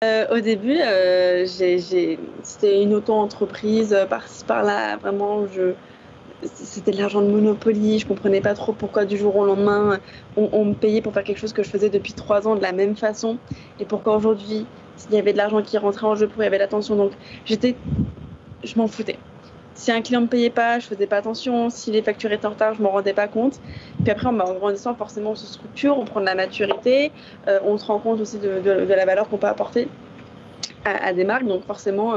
Au début, c'était une auto-entreprise, par-ci par-là. Vraiment, c'était de l'argent de Monopoly. Je comprenais pas trop pourquoi du jour au lendemain, on me payait pour faire quelque chose que je faisais depuis 3 ans de la même façon. Et pourquoi aujourd'hui, s'il y avait de l'argent qui rentrait en jeu, pour il y avait l'attention. Donc, je m'en foutais. Si un client me payait pas, je faisais pas attention. Si les factures étaient en retard, je m'en rendais pas compte. Puis après, en grandissant, forcément, on se structure, on prend de la maturité, on se rend compte aussi de la valeur qu'on peut apporter à des marques. Donc forcément,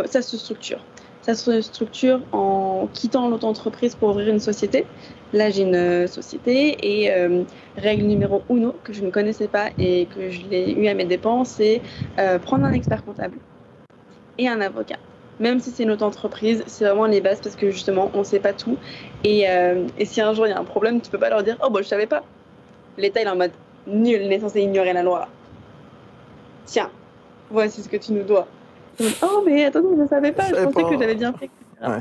ça se structure. Ça se structure en quittant l'auto-entreprise pour ouvrir une société. Là, j'ai une société et règle numéro uno que je ne connaissais pas et que je l'ai eu à mes dépens, c'est prendre un expert comptable et un avocat. Même si c'est une auto-entreprise, c'est vraiment les bases parce que justement, on ne sait pas tout. Et si un jour il y a un problème, tu peux pas leur dire oh, bon, je savais pas. L'État, il est en mode nul, il est censé ignorer la loi. Tiens, voici ce que tu nous dois. Oh, mais attendez, je ne savais pas, je pensais que j'avais bien fait, etc. Ouais.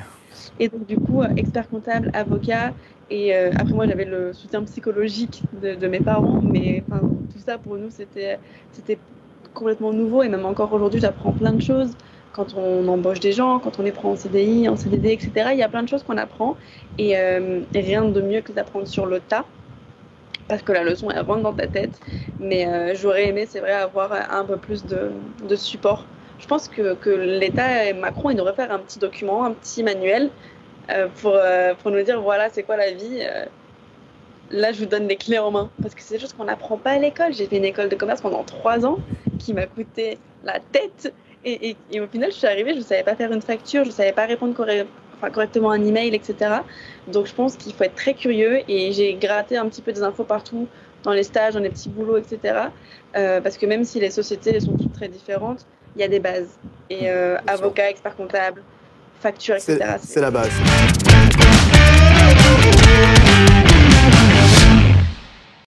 Et donc, du coup, expert comptable, avocat. Et après, moi, j'avais le soutien psychologique de mes parents. Mais tout ça, pour nous, c'était complètement nouveau. Et même encore aujourd'hui, j'apprends plein de choses. Quand on embauche des gens, quand on les prend en CDI, en CDD, etc., il y a plein de choses qu'on apprend. Et rien de mieux que d'apprendre sur le tas. Parce que la leçon, elle rentre dans ta tête. Mais j'aurais aimé, c'est vrai, avoir un peu plus de support. Je pense que l'État et Macron, ils devraient faire un petit document, un petit manuel pour nous dire, voilà, c'est quoi la vie. Là, je vous donne les clés en main. Parce que c'est des choses qu'on n'apprend pas à l'école. J'ai fait une école de commerce pendant 3 ans qui m'a coûté la tête. Et au final, je suis arrivée, je ne savais pas faire une facture, je ne savais pas répondre correctement à un email, etc. Donc, je pense qu'il faut être très curieux. Et j'ai gratté un petit peu des infos partout, dans les stages, dans les petits boulots, etc. Parce que même si les sociétés sont toutes très différentes, il y a des bases. Et avocat, expert comptable, facture, etc. C'est la base.